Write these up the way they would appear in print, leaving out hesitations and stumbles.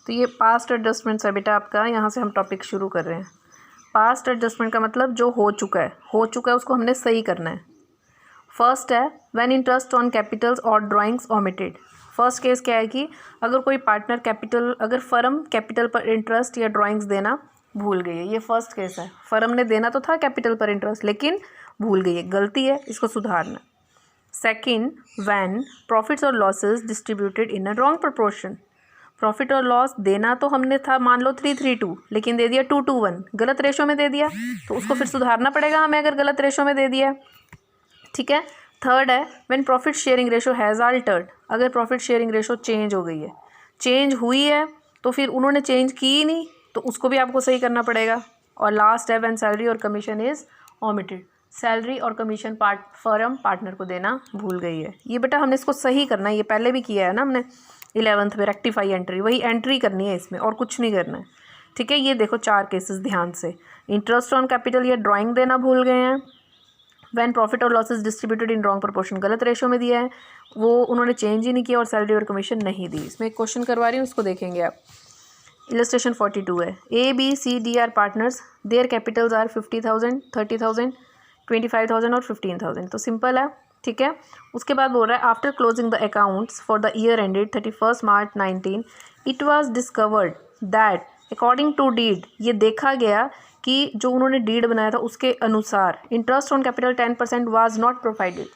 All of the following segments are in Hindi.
तो ये पास्ट एडजस्टमेंट्स है बेटा आपका, यहाँ से हम टॉपिक शुरू कर रहे हैं। पास्ट एडजस्टमेंट का मतलब जो हो चुका है उसको हमने सही करना है। फर्स्ट है व्हेन इंटरेस्ट ऑन कैपिटल्स और ड्राइंग्स ओमिटेड। फर्स्ट केस क्या है कि अगर कोई पार्टनर अगर फर्म कैपिटल पर इंटरेस्ट या ड्राइंग्स देना भूल गई है, ये फर्स्ट केस है। फर्म ने देना तो था कैपिटल पर इंटरेस्ट लेकिन भूल गई है, गलती है, इसको सुधारना। सेकंड, व्हेन प्रॉफिट्स और losses distributed in a wrong proportion. Profit और लॉस देना तो हमने था मान लो 3:3:2, लेकिन दे दिया 2:1, गलत रेशो में दे दिया, तो उसको फिर सुधारना पड़ेगा हमें अगर गलत रेशो में दे दिया। ठीक है। थर्ड है when profit sharing ratio has Altered. अगर प्रॉफिट शेयरिंग रेशो चेंज हो गई है, चेंज हुई है तो फिर उन्होंने चेंज की ही नहीं, तो उसको भी आपको सही करना पड़ेगा। और लास्ट है व्हेन सैलरी और कमीशन इज़ ओमिटेड। सैलरी और कमीशन फर्म पार्टनर को देना भूल गई है। ये बेटा हमने इसको सही करना है, ये पहले भी किया है ना हमने 11th में, रेक्टिफाई एंट्री, वही एंट्री करनी है इसमें और कुछ नहीं करना है। ठीक है। ये देखो 4 केसेस ध्यान से। इंटरेस्ट ऑन कैपिटल या ड्राइंग देना भूल गए हैं। व्हेन प्रॉफिट और losses distributed in wrong proportion, गलत रेशो में दिया है, वो उन्होंने चेंज ही नहीं किया, और सैलरी और कमीशन नहीं दी। इसमें एक क्वेश्चन करवा रही हूँ, इसको देखेंगे आप। इलस्ट्रेशन 42 है। ABCD are partners, their capitals are 50,000, 30,000, 25,000 और 15,000। तो सिंपल है। ठीक है। उसके बाद बोल रहा है after closing the accounts for the year ended 31 March 19 it was discovered that according to deed, ये देखा गया कि जो उन्होंने डीड बनाया था उसके अनुसार interest on capital 10% was not provided.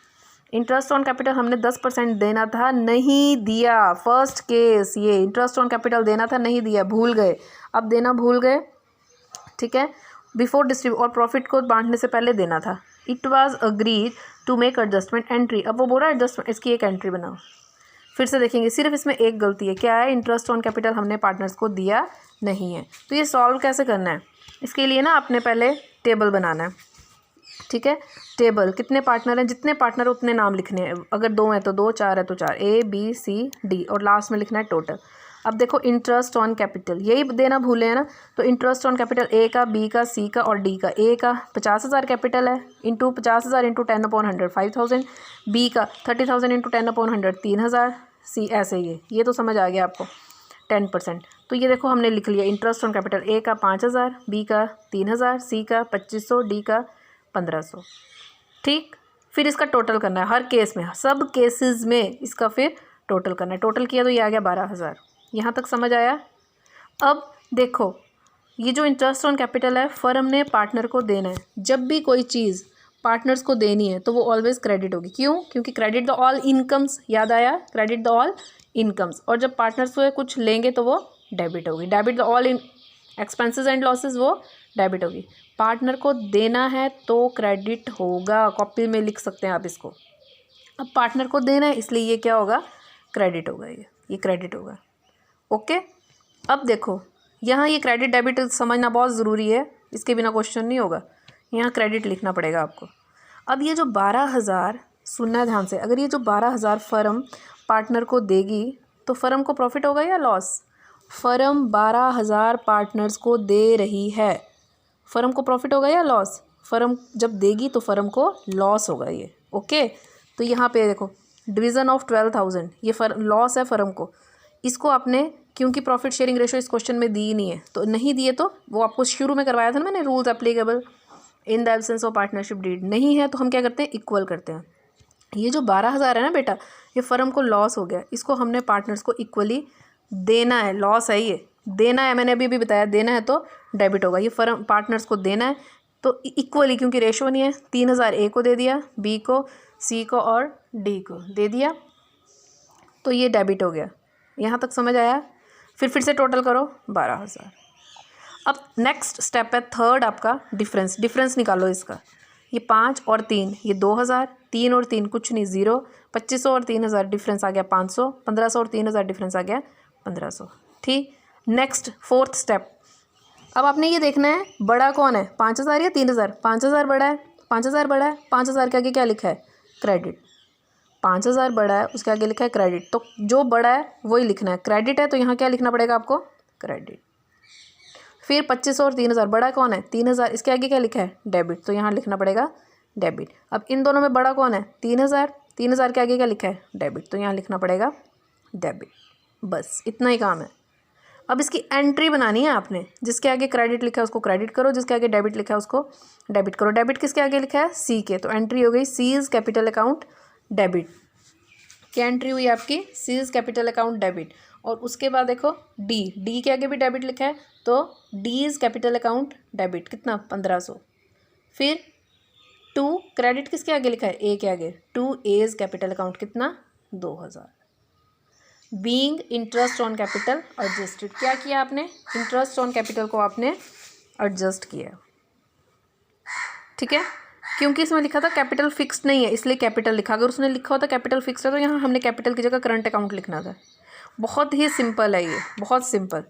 Interest on capital हमने 10% देना था, नहीं दिया। फर्स्ट केस ये, इंटरेस्ट ऑन कैपिटल देना था, नहीं दिया, भूल गए, अब देना भूल गए। ठीक है। बिफोर डिस्ट्रीब्यूट, और प्रॉफिट को बांटने से पहले देना था। It was agreed to make adjustment entry. अब वो बोल रहा है एडजस्टमेंट, इसकी एक एंट्री बनाओ। फिर से देखेंगे, सिर्फ इसमें एक गलती है, क्या है? इंटरेस्ट ऑन कैपिटल हमने पार्टनर्स को दिया नहीं है। तो ये सॉल्व कैसे करना है? इसके लिए ना आपने पहले टेबल बनाना है। ठीक है। टेबल, कितने पार्टनर हैं, जितने पार्टनर उतने नाम लिखने हैं। अगर 2 हैं तो 2, 4 है तो 4, ABCD, और लास्ट में लिखना है टोटल। अब देखो इंटरेस्ट ऑन कैपिटल यही देना भूले हैं ना, तो इंटरेस्ट ऑन कैपिटल A का, B का, C का और D का। A का 50,000 कैपिटल है, इंटू 50,000 इंटू 10/100 5,000, B का 30,000 इंटू 10/100 3,000, C ऐसे ये तो समझ आ गया आपको 10%। तो ये देखो हमने लिख लिया इंटरेस्ट ऑन कैपिटल A का 5,000, B का 3,000, C का 2,500, D का 1,500। ठीक। फिर इसका टोटल करना है हर केस में, सब केसेस में इसका फिर टोटल करना है। टोटल किया तो ये आ गया 12,000। यहाँ तक समझ आया? अब देखो ये जो इंटरेस्ट ऑन कैपिटल है फर्म ने पार्टनर को देना है। जब भी कोई चीज़ पार्टनर्स को देनी है तो वो ऑलवेज क्रेडिट होगी। क्यों? क्योंकि क्रेडिट द ऑल इनकम्स, याद आया? Credit the all incomes. और जब पार्टनर्स से कुछ लेंगे तो वो डेबिट होगी। Debit the all in expenses and losses, वो डेबिट होगी। पार्टनर को देना है तो क्रेडिट होगा, कॉपी में लिख सकते हैं आप इसको। अब पार्टनर को देना है इसलिए ये क्या होगा? क्रेडिट होगा। ये क्रेडिट होगा। ओके। अब देखो यहाँ ये क्रेडिट डेबिट समझना बहुत ज़रूरी है, इसके बिना क्वेश्चन नहीं होगा। यहाँ क्रेडिट लिखना पड़ेगा आपको। अब ये जो 12,000, सुनना है ध्यान से, अगर ये जो 12,000 फर्म पार्टनर को देगी तो फर्म को प्रॉफिट होगा या लॉस? फर्म 12,000 पार्टनर्स को दे रही है, फर्म को प्रॉफिट होगा या लॉस? फर्म जब देगी तो फर्म को लॉस होगा ये। ओके। तो यहाँ पे देखो डिवीज़न ऑफ 12,000, ये लॉस है फर्म को। इसको आपने, क्योंकि प्रॉफिट शेयरिंग रेशो इस क्वेश्चन में दी नहीं है, तो नहीं दिए तो वो आपको शुरू में करवाया था ना मैंने, rules applicable in the absence of partnership deed, नहीं है तो हम क्या करते हैं? इक्वल करते हैं। ये जो 12,000 है ना बेटा, ये फर्म को लॉस हो गया, इसको हमने पार्टनर्स को इक्वली देना है। लॉस है ये, देना है, मैंने अभी भी बताया, देना है तो डेबिट होगा। ये फर्म पार्टनर्स को देना है तो इक्वली, क्योंकि रेशो नहीं है, 3,000 A को दे दिया, B को, C को और D को दे दिया, तो ये डेबिट हो गया। यहाँ तक समझ आया? फिर से टोटल करो 12,000। अब नेक्स्ट स्टेप है थर्ड आपका डिफरेंस निकालो इसका। ये 5 और 3, ये 2,000, 3 और 3 कुछ नहीं, 0, 2,500 और 3,000 डिफरेंस आ गया 500, 1,500 और 3,000 डिफरेंस आ गया 1,500। ठीक। नेक्स्ट फोर्थ स्टेप, अब आपने ये देखना है बड़ा कौन है, 5,000 या 3,000? 5,000 बड़ा है, 5,000 बड़ा है। 5,000 के आगे क्या लिखा है? क्रेडिट। 5,000 बड़ा है, उसके आगे लिखा है क्रेडिट, तो जो बड़ा है वही लिखना है। क्रेडिट है तो यहाँ क्या लिखना पड़ेगा आपको? क्रेडिट। फिर 2,500 और 3,000, बड़ा कौन है? 3,000, इसके आगे क्या लिखा है? डेबिट, तो यहाँ लिखना पड़ेगा डेबिट। अब इन दोनों में बड़ा कौन है? 3,000, 3,000 के आगे क्या लिखा है? डेबिट, तो यहाँ लिखना पड़ेगा डेबिट। बस इतना ही काम है। अब इसकी एंट्री बनानी है आपने, जिसके आगे क्रेडिट लिखा है उसको क्रेडिट करो, जिसके आगे डेबिट लिखा है उसको डेबिट करो। डेबिट किसके आगे लिखा है, सी के, तो एंट्री हो गई सीज कैपिटल अकाउंट डेबिट। क्या एंट्री हुई आपकी, सीज कैपिटल अकाउंट डेबिट। और उसके बाद देखो डी के आगे भी डेबिट लिखा है, तो D is capital account debit, कितना 1500। फिर टू क्रेडिट किसके आगे लिखा है, ए के आगे, टू एज कैपिटल अकाउंट, कितना 2000। Being interest on capital adjusted, क्या किया आपने, इंटरेस्ट ऑन कैपिटल को आपने एडजस्ट किया, ठीक है। क्योंकि इसमें लिखा था कैपिटल फिक्स्ड नहीं है इसलिए कैपिटल लिखा, अगर उसने लिखा होता कैपिटल फिक्स्ड है तो यहाँ हमने कैपिटल की जगह करंट अकाउंट लिखना था। बहुत ही सिंपल है ये, बहुत सिंपल,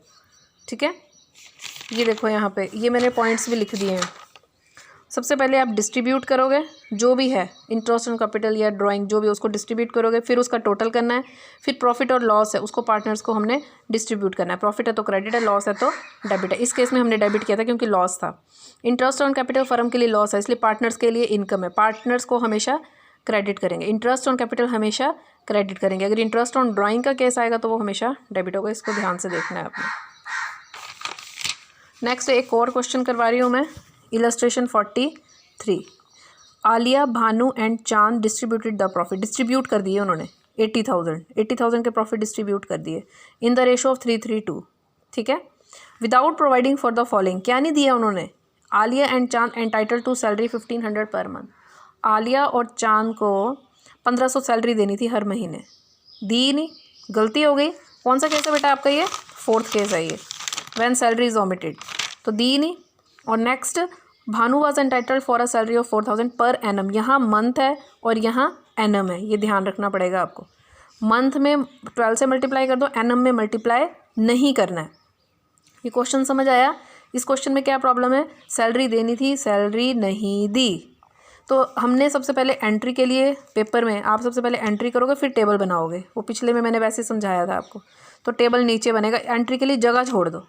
ठीक है। ये देखो यहाँ पे ये मैंने पॉइंट्स भी लिख दिए हैं। सबसे पहले आप डिस्ट्रीब्यूट करोगे जो भी है इंटरेस्ट ऑन कैपिटल या ड्राइंग जो भी उसको डिस्ट्रीब्यूट करोगे, फिर उसका टोटल करना है, फिर प्रॉफिट और लॉस है उसको पार्टनर्स को हमने डिस्ट्रीब्यूट करना है। प्रॉफिट है तो क्रेडिट है, लॉस है तो डेबिट है। इस केस में हमने डेबिट किया था क्योंकि लॉस था। इंटरेस्ट ऑन कैपिटल फर्म के लिए लॉस है इसलिए पार्टनर्स के लिए इनकम है, पार्टनर्स को हमेशा क्रेडिट करेंगे। इंटरेस्ट ऑन कैपिटल हमेशा क्रेडिट करेंगे। अगर इंटरेस्ट ऑन ड्राइंग का केस आएगा तो वो हमेशा डेबिट होगा, इसको ध्यान से देखना है आपने। नेक्स्ट एक और क्वेश्चन करवा रही हूँ मैं, इलस्ट्रेशन 43। आलिया, भानु एंड चांद डिस्ट्रीब्यूटेड द प्रॉफिट, डिस्ट्रीब्यूट कर दिए उन्होंने 80,000 के प्रॉफिट डिस्ट्रीब्यूट कर दिए इन द रेशो ऑफ 3:3:2, ठीक है। Without providing for the following, क्या नहीं दिया उन्होंने, Alia and Chand entitle to salary 1500 per month. Alia और चांद को 1500 सैलरी देनी थी हर महीने, दी नहीं, गलती हो गई। कौन सा केस है बेटा आपका, ये 4th केस है ये, व्हेन सैलरी इज ओमिटेड, तो दी नहीं। और next, Bhanu was entitled for a salary of 4000 per annum, यहाँ मंथ है और यहाँ एनम है, ये ध्यान रखना पड़ेगा आपको। मंथ में 12 से मल्टीप्लाई कर दो, एनम में मल्टीप्लाई नहीं करना है। ये क्वेश्चन समझ आया। इस क्वेश्चन में क्या प्रॉब्लम है, सैलरी देनी थी, सैलरी नहीं दी। तो हमने सबसे पहले एंट्री के लिए पेपर में आप सबसे पहले एंट्री करोगे फिर टेबल बनाओगे, वो पिछले में मैंने वैसे समझाया था आपको। तो टेबल नीचे बनेगा, एंट्री के लिए जगह छोड़ दो,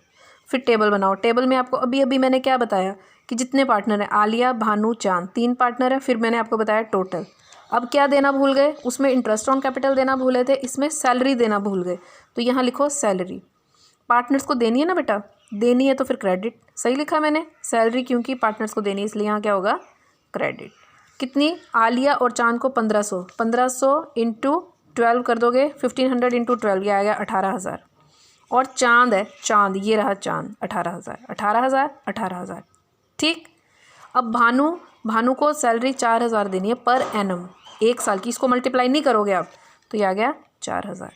फिर टेबल बनाओ। टेबल में आपको अभी मैंने क्या बताया कि जितने पार्टनर हैं, आलिया, भानु, चांद, 3 पार्टनर हैं, फिर मैंने आपको बताया टोटल। अब क्या देना भूल गए, उसमें इंटरेस्ट ऑन कैपिटल देना भूले थे, इसमें सैलरी देना भूल गए, तो यहाँ लिखो सैलरी। पार्टनर्स को देनी है ना बेटा, देनी है तो फिर क्रेडिट, सही लिखा मैंने, सैलरी क्योंकि पार्टनर्स को देनी है इसलिए यहाँ क्या होगा, क्रेडिट। कितनी, आलिया और चांद को 1500 इंटू 12 कर दोगे, 1500 इंटू 12 ये आएगा 18,000। और चांद है, चांद ये रहा चांद, 18,000, ठीक। अब भानु को सैलरी 4000 देनी है पर एनम, 1 साल की, इसको मल्टीप्लाई नहीं करोगे आप, तो ये आ गया 4000।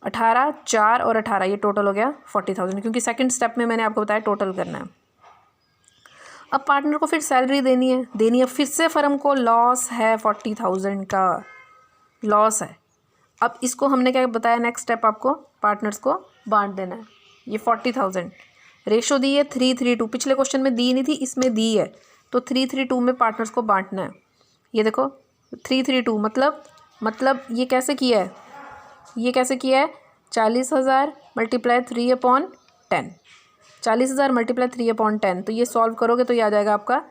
18, 4 और 18 ये टोटल हो गया 40,000, क्योंकि सेकंड स्टेप में मैंने आपको बताया टोटल करना है। अब पार्टनर को फिर सैलरी देनी है, फिर से फर्म को लॉस है, 40,000 का लॉस है। अब इसको हमने क्या बताया, नेक्स्ट स्टेप आपको पार्टनर्स को बांट देना है। ये 40,000 रेशो दी है 3:3:2, पिछले क्वेश्चन में दी नहीं थी, इसमें दी है, तो 3:3:2 में पार्टनर्स को बांटना है। ये देखो 3:3:2 मतलब ये कैसे किया है, 40,000 मल्टीप्लाई 3/10, 40,000 मल्टीप्लाई 3/10, तो ये सॉल्व करोगे तो ये आ जाएगा आपका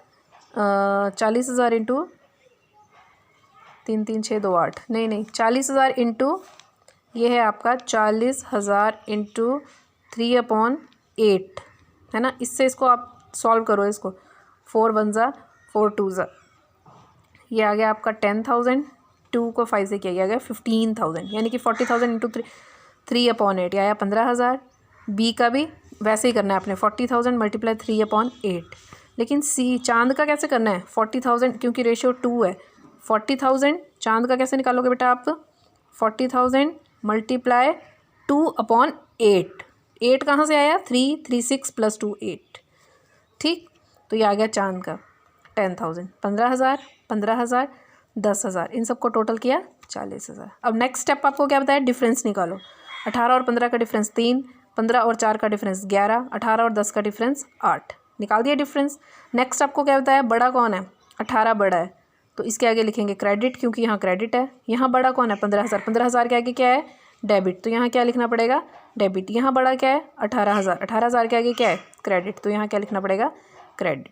40,000 इंटू 3 3 6 2 8, नहीं 40,000 इंटू ये है आपका 40,000 इंटू 3/8 है ना। इससे इसको आप सॉल्व करो, इसको 4 1 ज़ा 4 2 ज़ा, ये आ गया आपका 10,000, 2 को 5 से किया गया 15,000, यानी कि 40,000 इंटू 3/8 आया 15,000। बी का भी वैसे ही करना है आपने, 40,000 मल्टीप्लाई 3/8। लेकिन सी चांद का कैसे करना है, 40,000 क्योंकि रेशियो 2 है, 40,000 चांद का कैसे निकालोगे बेटा आप, 40,000 मल्टीप्लाई 2/8, 8 कहाँ से आया, 3 3 6 + 2 8, ठीक। तो ये आ गया चांद का 10,000, 15,000 10,000, इन सबको टोटल किया 40,000। अब नेक्स्ट स्टेप आपको क्या बताया, डिफरेंस निकालो। 18 और 15 का डिफरेंस 3, 15 और 4 का डिफरेंस 11, 18 और 10 का डिफरेंस 8, निकाल दिया डिफरेंस। नेक्स्ट आपको क्या बताया, बड़ा कौन है, 18 बड़ा है, तो इसके आगे लिखेंगे क्रेडिट क्योंकि यहाँ क्रेडिट है। यहाँ बड़ा कौन है, 15,000, 15,000 के आगे क्या है, डेबिट, तो यहाँ क्या लिखना पड़ेगा, डेबिट। यहाँ बड़ा क्या है, 18,000, 18,000 के आगे क्या है, क्रेडिट, तो यहाँ क्या लिखना पड़ेगा, क्रेडिट।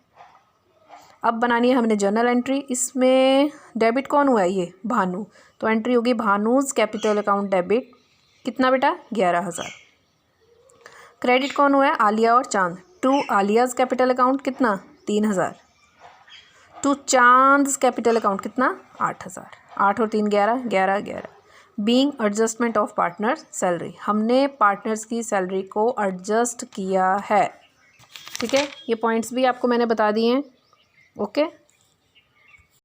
अब बनानी है हमने जर्नल एंट्री, इसमें डेबिट कौन हुआ है, ये भानु, तो एंट्री होगी भानुज कैपिटल अकाउंट डेबिट, कितना बेटा, 11,000। क्रेडिट कौन हुआ है? आलिया और चांद। टू आलियाज़ कैपिटल अकाउंट कितना? 3000। टू चांद्स कैपिटल अकाउंट कितना? 8000। 8 और 3 11, 11 11। Being adjustment of partner salary, हमने पार्टनर्स की सैलरी को एडजस्ट किया है। ठीक है, ये पॉइंट्स भी आपको मैंने बता दिए हैं। ओके।